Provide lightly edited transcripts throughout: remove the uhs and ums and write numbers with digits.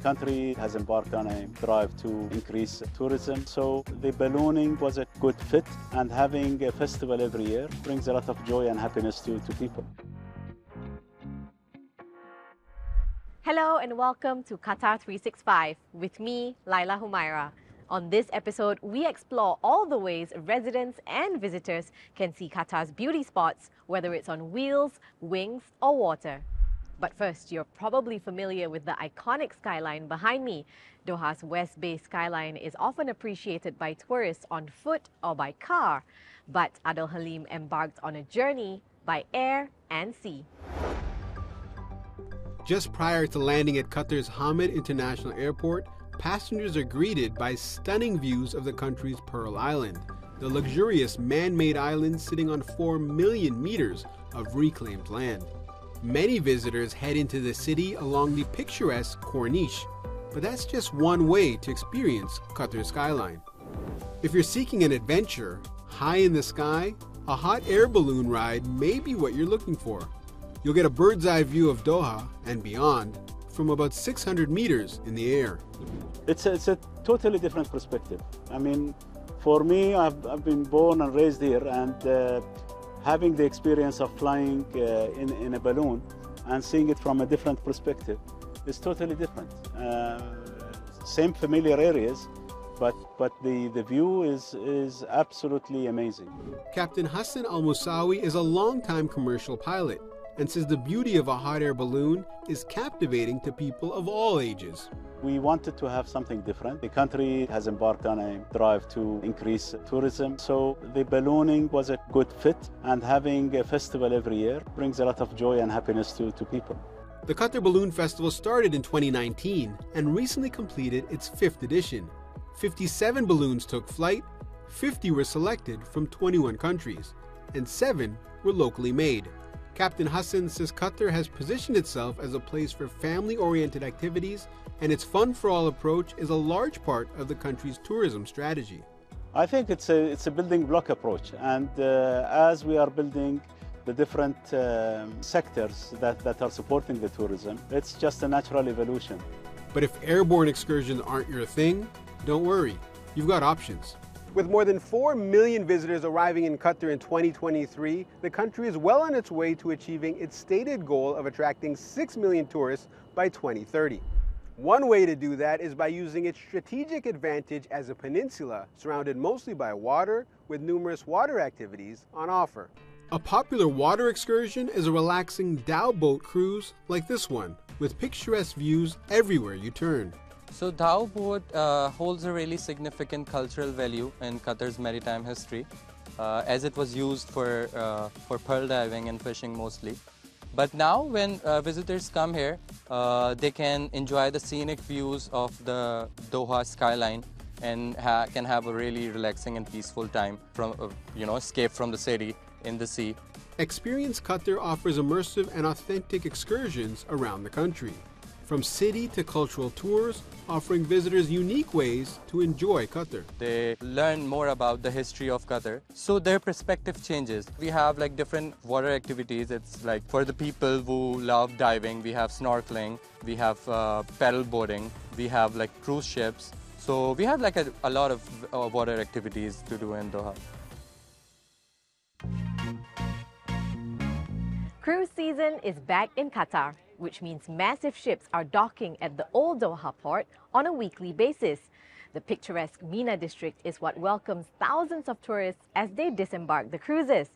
country has embarked on a drive to increase tourism, so the ballooning was a good fit, and having a festival every year brings a lot of joy and happiness to people. Hello and welcome to Qatar 365 with me, Laila Humaira. On this episode, we explore all the ways residents and visitors can see Qatar's beauty spots, whether it's on wheels, wings, or water. But first, you're probably familiar with the iconic skyline behind me. Doha's West Bay skyline is often appreciated by tourists on foot or by car. But Adel Halim embarked on a journey by air and sea. Just prior to landing at Qatar's Hamid International Airport, passengers are greeted by stunning views of the country's Pearl Island, the luxurious man-made island sitting on 4 million meters of reclaimed land. Many visitors head into the city along the picturesque Corniche, but that's just one way to experience Qatar's skyline. If you're seeking an adventure high in the sky, a hot air balloon ride may be what you're looking for. You'll get a bird's eye view of Doha and beyond from about 600 meters in the air. It's a totally different perspective. I mean, for me, I've been born and raised here, and having the experience of flying in a balloon and seeing it from a different perspective is totally different. Same familiar areas, but the view is absolutely amazing. Captain Hassan Al-Musawi is a longtime commercial pilot and says the beauty of a hot air balloon is captivating to people of all ages. We wanted to have something different. The country has embarked on a drive to increase tourism, so the ballooning was a good fit, and having a festival every year brings a lot of joy and happiness to people. The Qatar Balloon Festival started in 2019 and recently completed its 5th edition. 57 balloons took flight, 50 were selected from 21 countries, and 7 were locally made. Captain Hassan says Qatar has positioned itself as a place for family-oriented activities, and its fun-for-all approach is a large part of the country's tourism strategy. I think it's a building block approach, and as we are building the different sectors that are supporting the tourism, it's just a natural evolution. But if airborne excursions aren't your thing, don't worry, you've got options. With more than 4 million visitors arriving in Qatar in 2023, the country is well on its way to achieving its stated goal of attracting 6 million tourists by 2030. One way to do that is by using its strategic advantage as a peninsula surrounded mostly by water, with numerous water activities on offer. A popular water excursion is a relaxing dhow boat cruise like this one, with picturesque views everywhere you turn. So dhow boat holds a really significant cultural value in Qatar's maritime history, as it was used for pearl diving and fishing mostly. But now when visitors come here, they can enjoy the scenic views of the Doha skyline and can have a really relaxing and peaceful time from, escape from the city in the sea. Experience Qatar offers immersive and authentic excursions around the country, from city to cultural tours, offering visitors unique ways to enjoy Qatar. They learn more about the history of Qatar, so their perspective changes. We have like different water activities. It's like for the people who love diving, we have snorkeling, we have paddle boarding, we have like cruise ships. So we have like a lot of water activities to do in Doha. Cruise season is back in Qatar, which means massive ships are docking at the Old Doha Port on a weekly basis. The picturesque Mina district is what welcomes thousands of tourists as they disembark the cruises.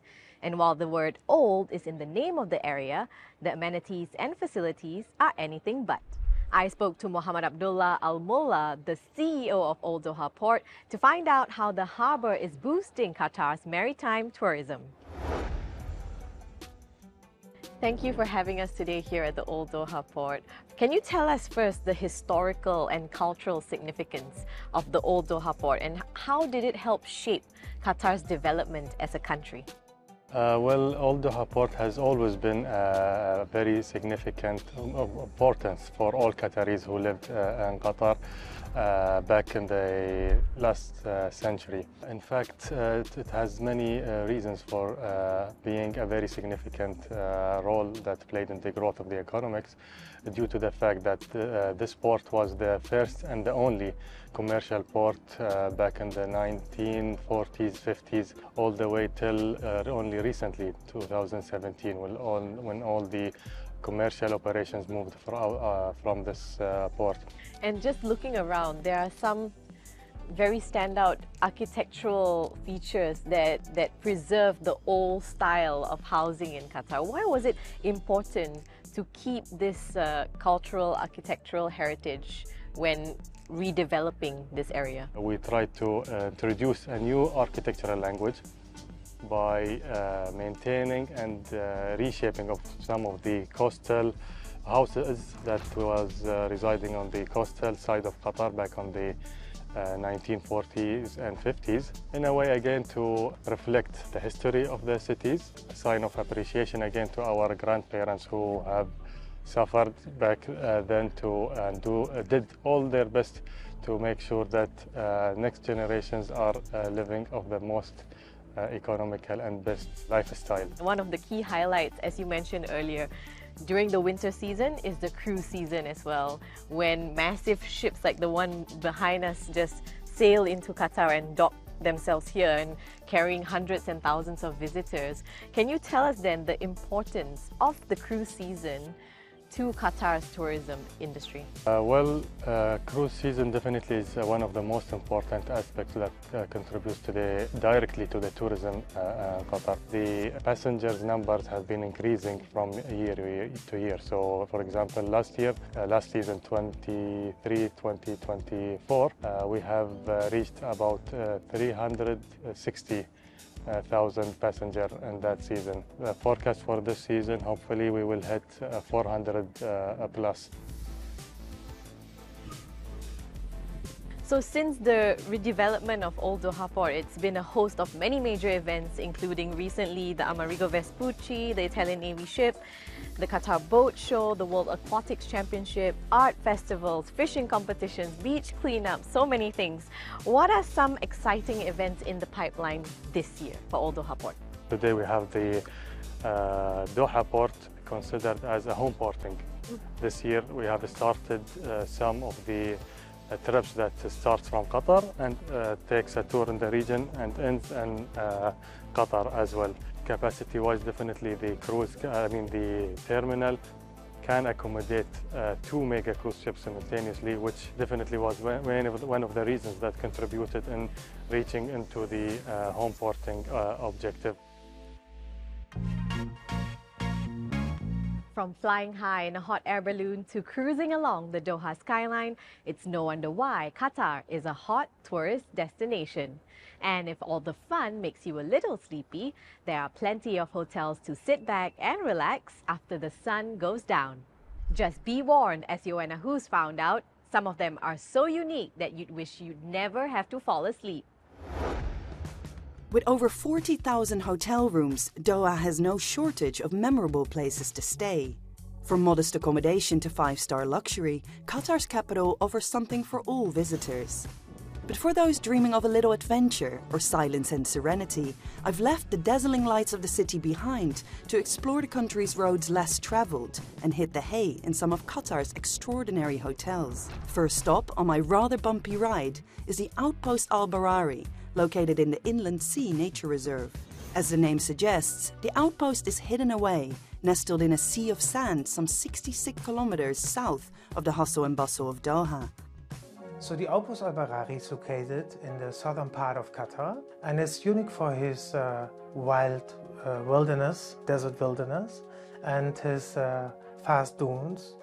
And while the word old is in the name of the area, the amenities and facilities are anything but. I spoke to Muhammad Abdullah Al-Mullah, the CEO of Old Doha Port, to find out how the harbour is boosting Qatar's maritime tourism. Thank you for having us today here at the Old Doha Port. Can you tell us first the historical and cultural significance of the Old Doha Port, and how did it help shape Qatar's development as a country? Well, Old Doha Port has always been a very significant importance for all Qataris who lived in Qatar back in the last century. In fact, it has many reasons for being a very significant role that played in the growth of the economics. due to the fact that this port was the first and the only commercial port back in the 1940s, 50s, all the way till only recently, 2017, when all the commercial operations moved from this port. And just looking around, there are some very standout architectural features that preserve the old style of housing in Qatar. Why was it important to keep this cultural architectural heritage when redeveloping this area? We tried to introduce a new architectural language by maintaining and reshaping of some of the coastal houses that was residing on the coastal side of Qatar back on the 1940s and 50s, in a way again to reflect the history of the cities, a sign of appreciation again to our grandparents who have suffered back then did all their best to make sure that next generations are living of the most economical and best lifestyle. One of the key highlights, as you mentioned earlier, during the winter season is the cruise season as well, when massive ships like the one behind us just sail into Qatar and dock themselves here and carrying hundreds and thousands of visitors. Can you tell us then the importance of the cruise season to Qatar's tourism industry? Cruise season definitely is one of the most important aspects that contributes directly to the tourism Qatar. The passengers numbers have been increasing from year to year. So, for example, last season 23-2024, we have reached about 360,000 passengers in that season. The forecast for this season, hopefully we will hit 400 plus. So since the redevelopment of Old Doha Port, it's been a host of many major events, including recently the Amerigo Vespucci, the Italian Navy ship, the Qatar Boat Show, the World Aquatics Championship, art festivals, fishing competitions, beach cleanup, so many things. What are some exciting events in the pipeline this year for Old Doha Port? Today we have the Doha Port considered as a home porting. This year we have started some of the trips that starts from Qatar and takes a tour in the region and ends in Qatar as well. Capacity-wise, definitely the terminal can accommodate 2 mega cruise ships simultaneously, which definitely was one of the reasons that contributed in reaching into the home porting objective. From flying high in a hot air balloon to cruising along the Doha skyline, it's no wonder why Qatar is a hot tourist destination. And if all the fun makes you a little sleepy, there are plenty of hotels to sit back and relax after the sun goes down. Just be warned, as Joanna Hoos found out, some of them are so unique that you'd wish you'd never have to fall asleep. With over 40,000 hotel rooms, Doha has no shortage of memorable places to stay. From modest accommodation to 5-star luxury, Qatar's capital offers something for all visitors. But for those dreaming of a little adventure or silence and serenity, I've left the dazzling lights of the city behind to explore the country's roads less traveled and hit the hay in some of Qatar's extraordinary hotels. First stop on my rather bumpy ride is the Outpost Al Barari, located in the Inland Sea Nature Reserve. As the name suggests, the outpost is hidden away, nestled in a sea of sand some 66 kilometers south of the hustle and bustle of Doha. So the Outpost Al Barari is located in the southern part of Qatar and is unique for his desert wilderness, and his vast dunes,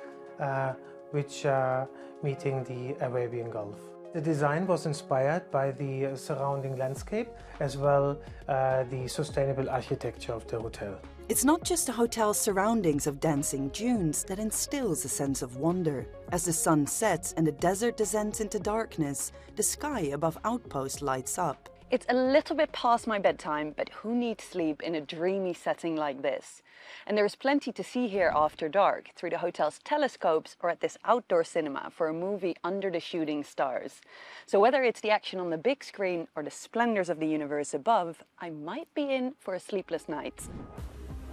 which are meeting the Arabian Gulf. The design was inspired by the surrounding landscape as well the sustainable architecture of the hotel. It's not just the hotel's surroundings of dancing dunes that instills a sense of wonder. As the sun sets and the desert descends into darkness, the sky above Outpost lights up. It's a little bit past my bedtime, but who needs sleep in a dreamy setting like this? And there's plenty to see here after dark, through the hotel's telescopes or at this outdoor cinema for a movie under the shooting stars. So whether it's the action on the big screen or the splendors of the universe above, I might be in for a sleepless night.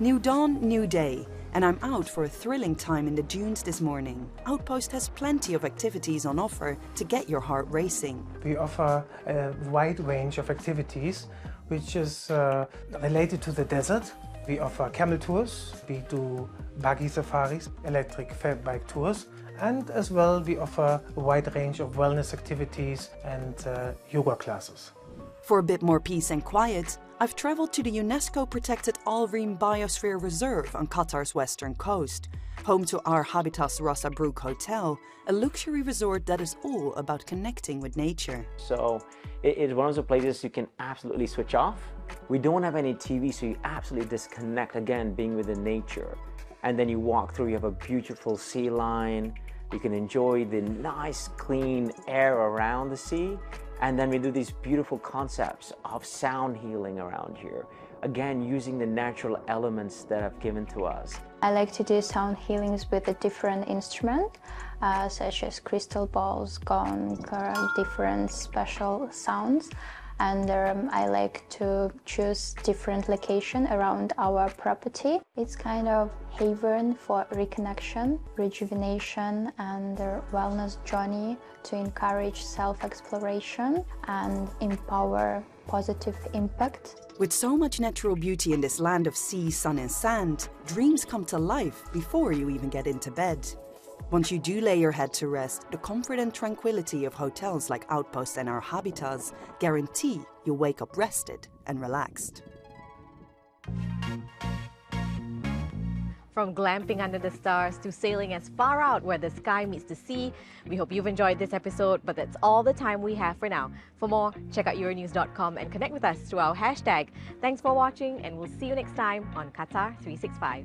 New dawn, new day, and I'm out for a thrilling time in the dunes this morning. Outpost has plenty of activities on offer to get your heart racing. We offer a wide range of activities which is related to the desert. We offer camel tours, we do buggy safaris, electric fed bike tours, and as well we offer a wide range of wellness activities and yoga classes. For a bit more peace and quiet, I've travelled to the UNESCO-protected Al Reem Biosphere Reserve on Qatar's western coast, home to our Wildreservat Ras Abrouq hotel, a luxury resort that is all about connecting with nature. So it's one of the places you can absolutely switch off. We don't have any TV, so you absolutely disconnect, again, being with the nature. And then you walk through, you have a beautiful sea line, you can enjoy the nice, clean air around the sea. And then we do these beautiful concepts of sound healing around here. Again, using the natural elements that have given to us. I like to do sound healings with a different instrument, such as crystal balls, gong, different special sounds. And I like to choose different location around our property. It's kind of haven for reconnection, rejuvenation, and a wellness journey to encourage self-exploration and empower positive impact. With so much natural beauty in this land of sea, sun and sand, dreams come to life before you even get into bed. Once you do lay your head to rest, the comfort and tranquility of hotels like Outpost and our habitats guarantee you'll wake up rested and relaxed. From glamping under the stars to sailing as far out where the sky meets the sea, we hope you've enjoyed this episode, but that's all the time we have for now. For more, check out euronews.com and connect with us through our hashtag. Thanks for watching, and we'll see you next time on Qatar 365.